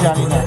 জানি না।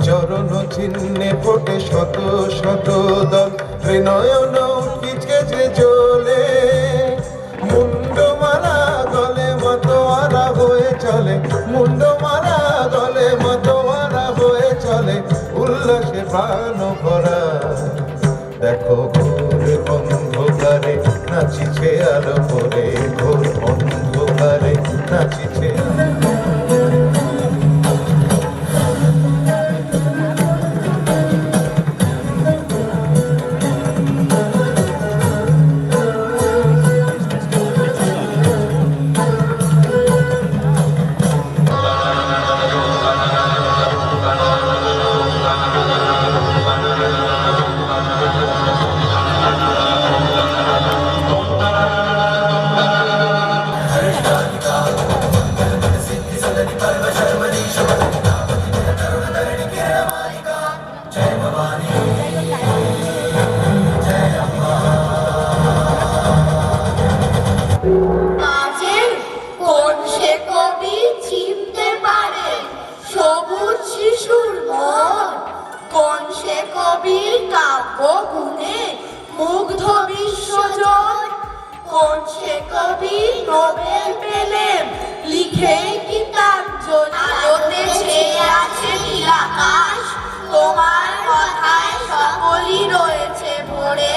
চরণ চিহ্নে ফোটে শত শত দল নয়ন কিচকেচে জ্বলে মুন্ডমালা গলে মতোয়ারা হয়ে চলে মুন্ডমালা গলে মতোয়ারা হয়ে চলে উল্লাসে প্রাণ ভরা দেখো ঘোর অন্ধকারে নাচিছে আলো পরে ঘোর অন্ধকারে নাচিছে মুগ্ধ বিশ্বজন কোন সে কবি নোবেল পেলেন লিখে গীতাঞ্জলি আলোতে ছেয়ে আছে নীল আকাশ তোমার কথায় সকলই রয়েছে ভরে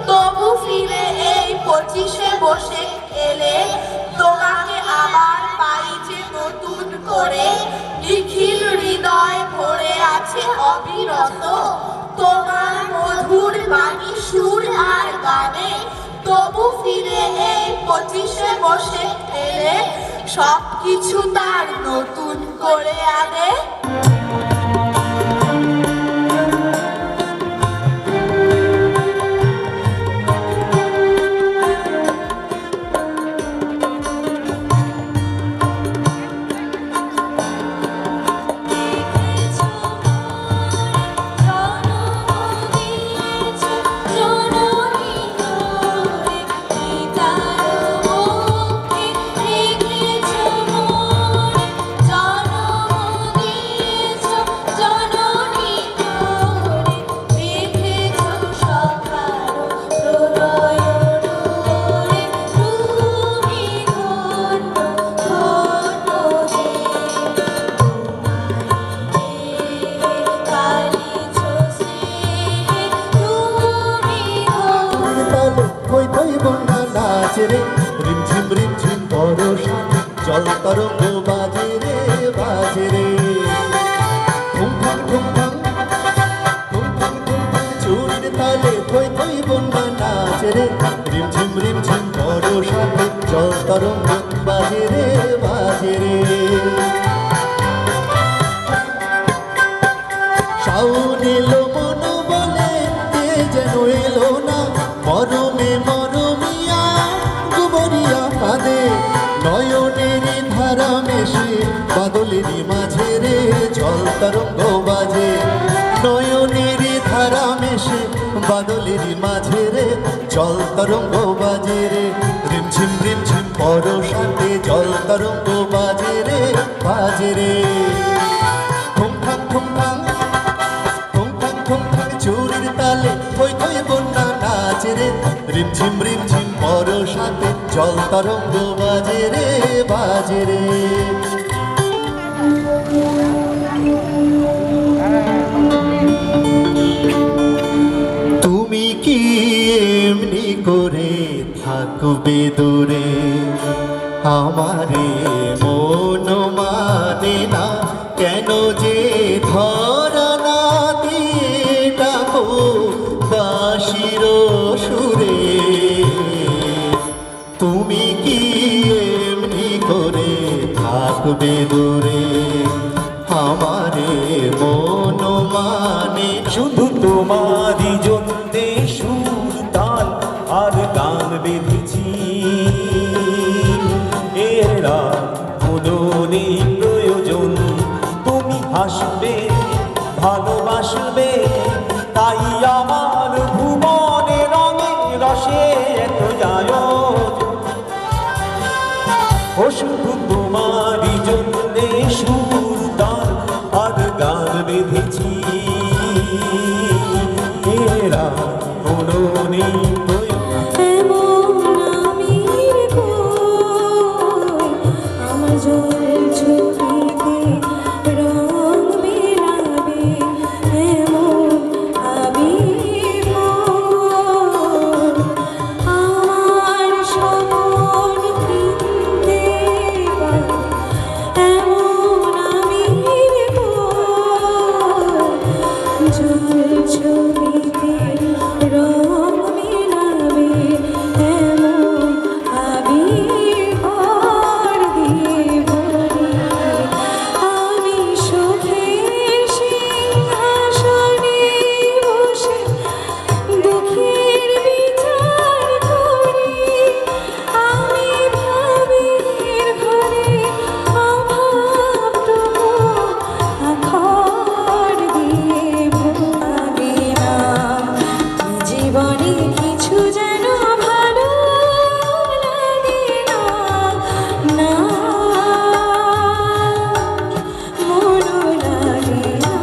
তবু ফিরে এই 25-এ বসে এলে তোমাকে আবার পাই যে নতুন করে নিখিল হৃদয় ভরে আছে অবিরত তোমার মধুর বাণী সুর আর গানে তবু ফিরে এই 25-এ বসে এলে সবকিছু তার নতুন করে আনে রিমঝিম রিমঝিম বর্ষা জল তরঙ্গ বাজে রে ঘুম ঘুম ঘুম ঘুম ঘুম ঘুম ঘুম চুরির তালে থই থই বন্যা নাচে রে রিমঝিম রিমঝিম বর্ষা জল তরঙ্গ বাজে রে শাওন এলো মন বলে যেন এলো না মরমে মরমিয়া গুবরিয়া কাঁদে নয়নের ধারা মেশে বাদলের মাঝে রে জল তরঙ্গ বাজে নয়নের ধারা মেশে বাদলের মাঝে রে জল তরঙ্গ বাজে রে রিমঝিম রিমঝিম বর্ষাতে জল তরঙ্গ বাজে রে ঠুমঠাং ঠুমঠাং ঠুমঠাং ঠুমঠাং চুরির তালে থই থই বন্যা নাচে রে রিমঝিম রিমঝিম বর্ষাতে জল তরঙ্গ বাজে রে তুমি কি এমনি করে থাকবে দূরে আমারে মন মানে না কেন যে ধরা না দিয়ে ডাকো বাঁশির সুরে তুমি কি এমনি করে থাকবে দূরে আমারে মন মানে শুধু তোমারই জন্যে সুর তাল আর গান বেঁধেছি এরা কোনো নেই প্রয়োজন তুমি হাসবে ভালোবাসবে তাই আমার ভুবনে রঙে রসে এত যায় ও শুধু তোমারই জন্যে সুর তাল আর গান বেঁধেছি এরা কোনো নেই এমন আমির গো আমার জল ছবিতে রং মেলাবে এমন আমির গো আমার স্বপ্ন কিনতে এমন আমির গো জল ছবিতে রং মেলাবে এমন আবির ঘর দিয়ে ভরে আমি সুখের সিংহাসনে বসে দুঃখের বিচার করি আমি ভাবের ঘরে অভাবটুকু আখর দিয়ে ভরে না জীবনে কিছু যেন ভালো লাগে না না মনও লাগে না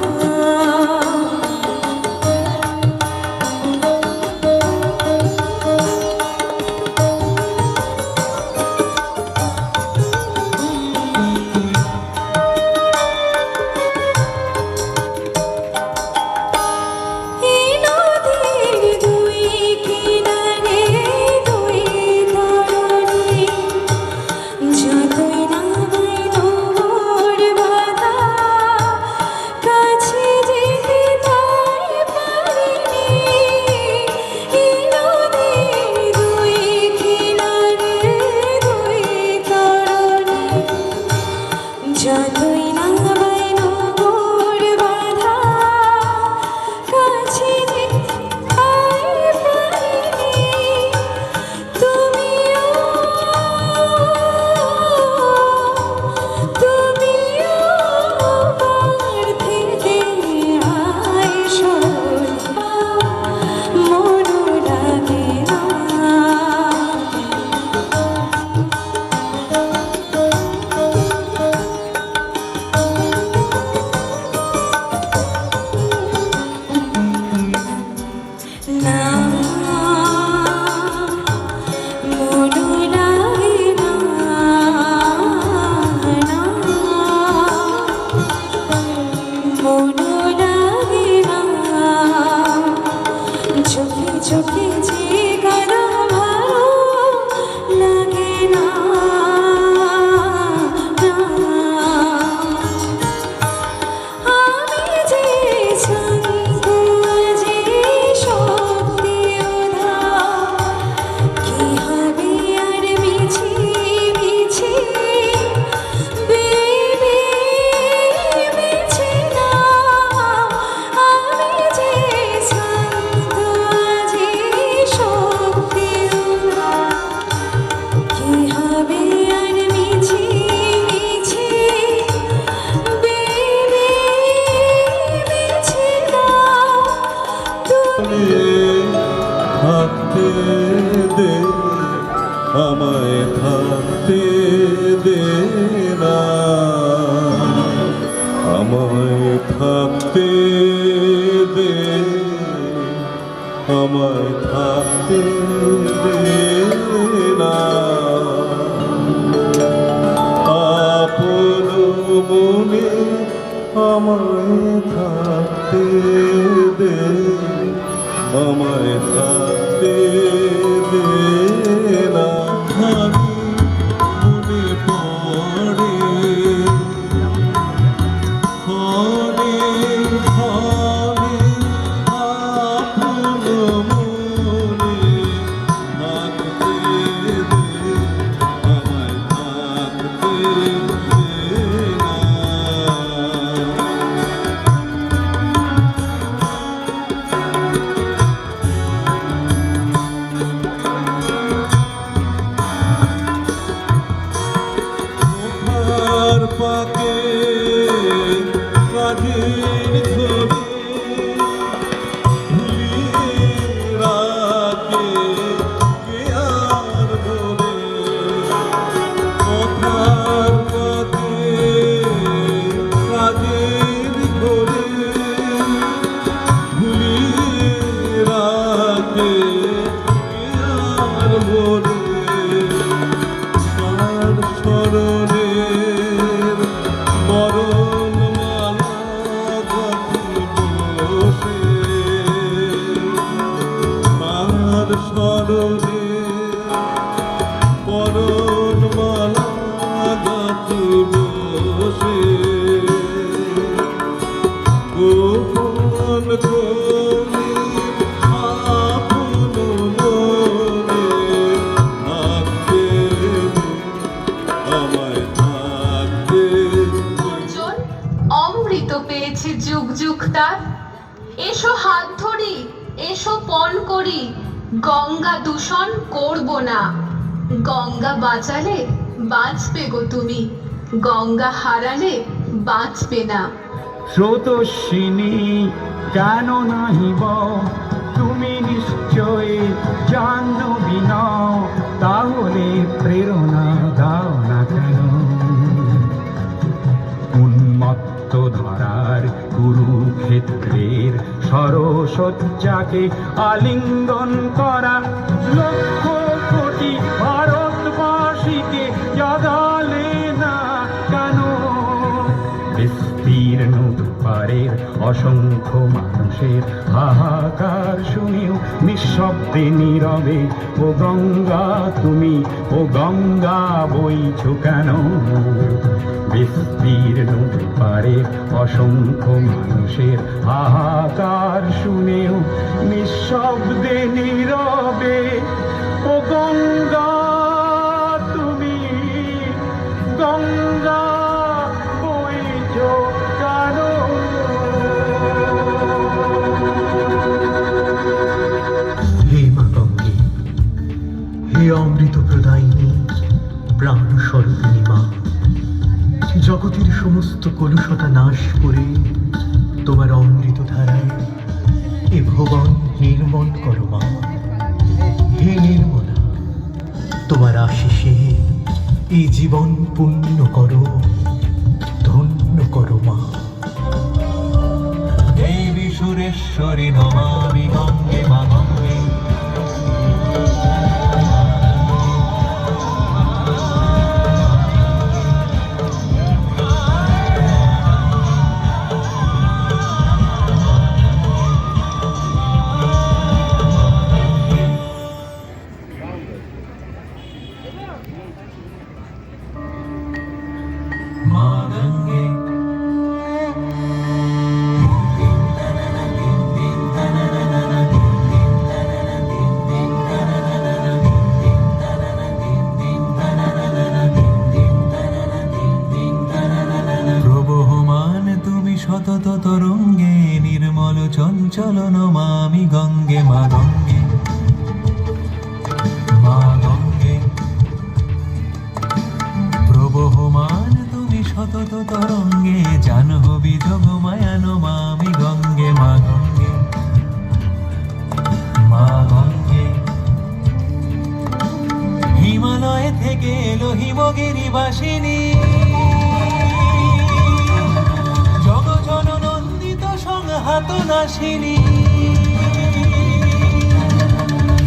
এই নদীর দুই কিনারে দুই তরুণী যতই নামাই নোঙর বাঁধা কাছে যেতে তাই পারিনি এই নদীর দুই কিনারে দুই তরুণী যতই নামাই নোঙর বাঁধা কাছে যেতে তাই পারিনি তুমিও পার থেকে আয় সোনা মনও লাগে না না মনও লাগে না না মনও লাগে না চোখে চোখে যে কারো ভালো লাগে না আমি যে শান্ত যে সত্যি উধার কি হবে আর মিছি মিছি বেবে মিছি না আমি যে শান্ত যে সত্যি উধার কি হবে আর মিছি মিছি বেবে মিছি না থাকতে দে আমায় থাকতে দে না আমায় থাকতে দে আমায় থাকতে দে না আপন মনে আমায় থাকতে দে আমায় থাকতে দে না আমি মনে জীবন তুমি আপন মনে থাকতে আমায় থাকতে অর্জুন অমৃত পেয়েছে যুগ যুগ তার। এসো হাত ধরি, এসো পণ করি, গঙ্গা দূষণ করব না। গঙ্গা বাঁচালে বাঁচবে গো তুমি, গঙ্গা হারালে বাঁচবে না। স্রোতস্বিনী কেন নাহিব, তুমি নিশ্চয় জাহ্নবী নও, তাহলে প্রেরণা দাও না কেন? উন্মত্ত ধারার কুরুক্ষেত্রের সরসজ্জাকে আলিঙ্গন করা লক্ষ কোটি ভারতবাসীকে জাগালে না কেন? বিস্তীর্ণ পারের অসংখ্য মানুষের হাহাকার শুনেও নিঃশব্দে নীরবে ও গঙ্গা তুমি, ও গঙ্গা বইছো কেন? বিস্তীর্ণ পারের অসংখ্য মানুষের হাহাকার শুনেও নিঃশব্দে নীরবে ও গঙ্গা তুমি, গঙ্গা বইছো কেন? হে মা গঙ্গে, হে অমৃত প্রদায়িনী, প্রাণ স্বরূপিণী মা, জগতের সমস্ত কলুষতা নাশ করে তোমার অমৃত ধারায় এ ভুবন নির্মল করো মা। হে নির্মলা, তোমার আশিসে এই জীবন পুণ্য করো, ধন্য করো মা। দেবী সুরেশ্বরী নমামি গঙ্গে মা গঙ্গে। মা গঙ্গে প্রবহমান তুমি সতত তরঙ্গে, নির্মল চঞ্চল নমামি গঙ্গে মা গঙ্গে। মা গঙ্গে প্রবহমান তুমি সতত তরঙ্গে, জাহ্নবী যোগমায়া নমামি গঙ্গে মা গঙ্গে। মা গঙ্গে হিমালয় থেকে এলো হিমগিরি বাসিনী, জগজন নন্দিত সংহাত নাশিনী।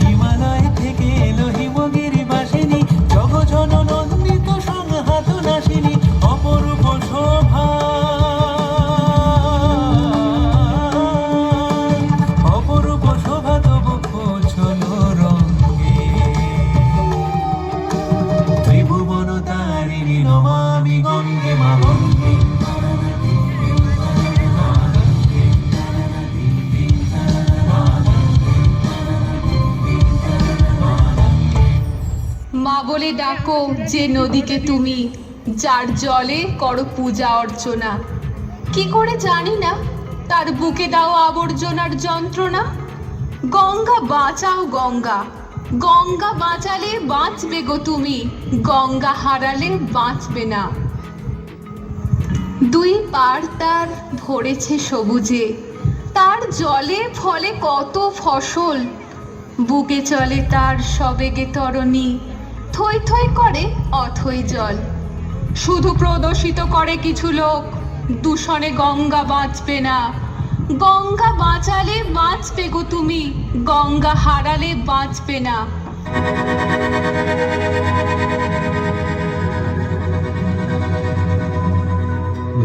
হিমালয় থেকে এলো হিমগিরি বাসিনী, জগজন নন্দিত সংহাত নাশিনী। অপরূপ শোভা, অপরূপ শোভা তবু কোছল রঙ্গে। ত্রিভুবন তারিণী নমামি গঙ্গে মা গঙ্গে। মা বলে ডাকো যে নদীকে তুমি, যার জলে করো পূজা অর্চনা। কি করে জানি না তার বুকে দাও আবর্জনার যন্ত্রণা। গঙ্গা বাঁচাও গঙ্গা, গঙ্গা বাঁচালে বাঁচবে গো তুমি, গঙ্গা হারালে বাঁচবে না। দুই পার তার ভরেছে সবুজে, তার জলে ফলে কত ফসল। বুকে চলে তার সবেগে তরণী, থই থই করে অথই জল। শুধু প্রদূষিত করে কিছু লোক, দূষণে গঙ্গা বাঁচবে না। গঙ্গা বাঁচালে বাঁচবে গো তুমি, গঙ্গা হারালে বাঁচবে না।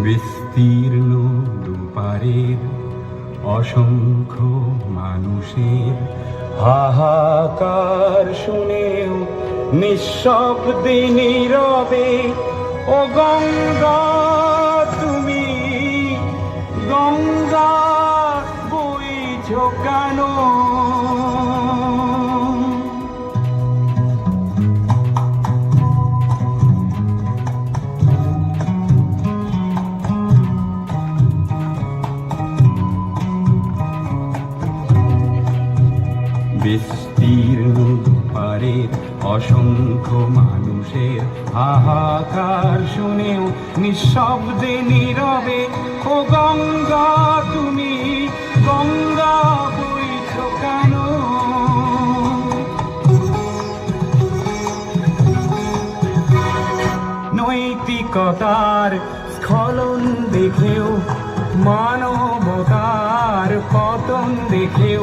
বিস্তীর্ণ দুপারের অসংখ্য মানুষের হাহাকার শুনেও নিঃশব্দে নীরবে ও গঙ্গা তুমি, গঙ্গা কেন? বিস্তীর্ণ দুপারের অসংখ্য মানুষের হাহাকার শুনেও নিঃশব্দে নীরবে ও গঙ্গা তুমি গঙ্গা বইছ কেন? নৈতিকতার স্খলন দেখেও মানবতার পতন দেখেও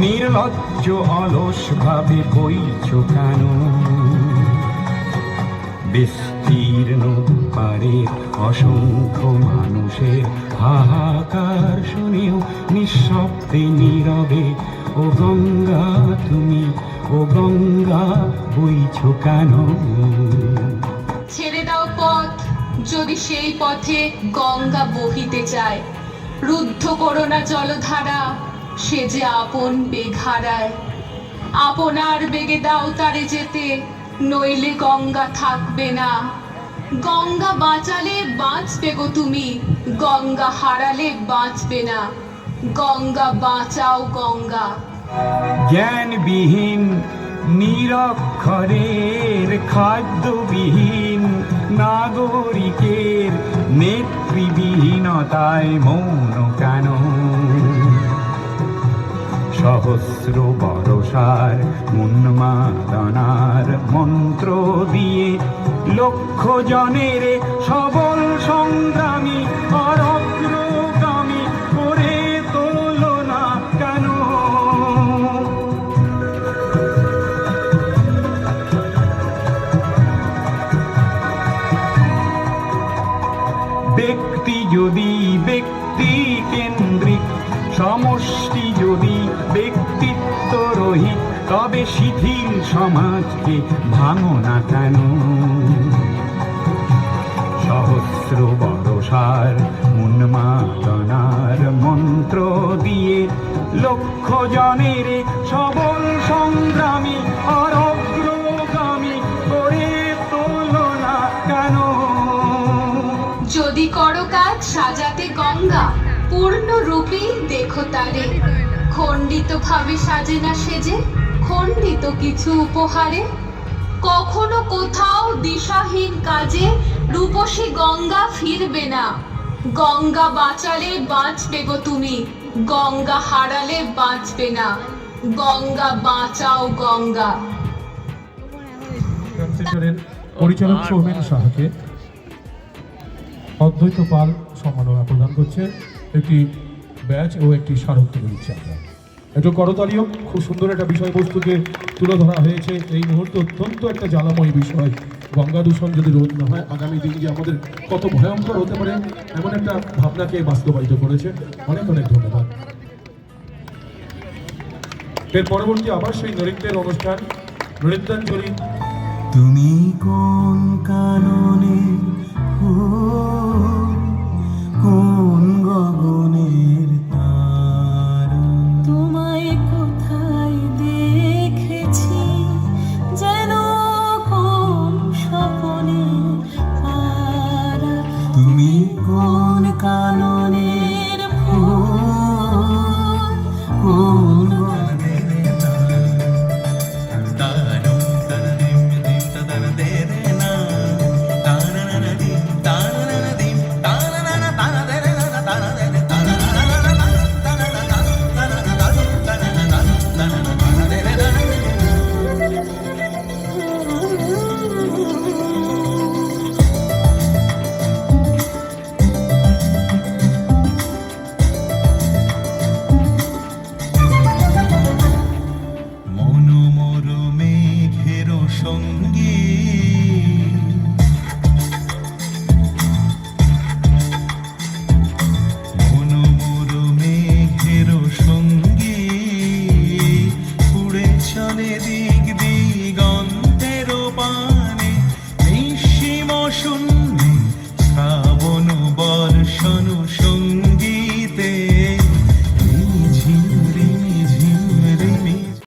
নির্লজ্জ অলস ভাবে বইছ কেন? বিস্তীর্ণ দুপারের অসংখ্য মানুষের হাহাকার শুনেও নিঃশব্দে নীরবে ও গঙ্গা তুমি ও গঙ্গা বইছ কেন? ছেড়ে দাও পথ যদি সেই পথে গঙ্গা বহিতে চায়, রুদ্ধ করো না জলধারা সে যে আপন বেগ হারায়। আপনার বেগে দাও তারে যেতে, নইলে গঙ্গা থাকবে না। গঙ্গা বাঁচালে বাঁচবে গো তুমি, গঙ্গা হারালে বাঁচবে না। গঙ্গা বাঁচাও গঙ্গা। জ্ঞানবিহীন নিরক্ষরের খাদ্যবিহীন নাগরিকের নেতৃবিহীনতায় মৌন কেন? সহস্র বরষার উন্মাদনার মন্ত্র দিয়ে লক্ষ জনের সবল সংগ্রামী আর অগ্রগামী করে তোল না কেন? ব্যক্তি যদি ব্যক্তি কেন্দ্রিক, সমষ্টি যদি ব্যক্তিত্ব রহিত, তবে শিথিল সমাজকে ভাঙো না কেন? সহস্র বরষার উন্মাদনার মন্ত্র দিয়ে লক্ষ জনের সবল সংগ্রামী আর অগ্রগামী করে তোল না কেন? যদি করো কাজ সাজাতে গঙ্গা, পূর্ণ রূপেই দেখো তারে। খণ্ডিত ভাবে সাজে না সেজে, খণ্ডিত কিছু উপহারে। কখনো কোথাও দিশাহীন কাজে রূপসী গঙ্গা ফিরবে না। গঙ্গা বাঁচালে বাঁচবে গো তুমি, গঙ্গা হারালে বাঁচবে না। গঙ্গা বাঁচাও গঙ্গা। সেন্টারের পরিচালক সৌমেন সাহাকে অদ্বৈত পাল সম্মাননা প্রদান করছে, একটি ব্যাচ ও একটি স্মারক তুলে দিচ্ছে। আমরা একটু করতালিও, খুব সুন্দর একটা বিষয়বস্তুকে তুলে ধরা হয়েছে। এই মুহূর্তে অত্যন্ত একটা জ্বালাময় বিষয়, গঙ্গা দূষণ যদি রোধ না হয় আগামী দিন যে আমাদের কত ভয়ঙ্কর হতে পারে, এমন একটা ভাবনাকে বাস্তবায়িত করেছে। অনেক অনেক ধন্যবাদ। এর পরবর্তী আবার সেই নৃত্যের অনুষ্ঠান, নৃত্যাঞ্জলি। তুমি কোন কাননে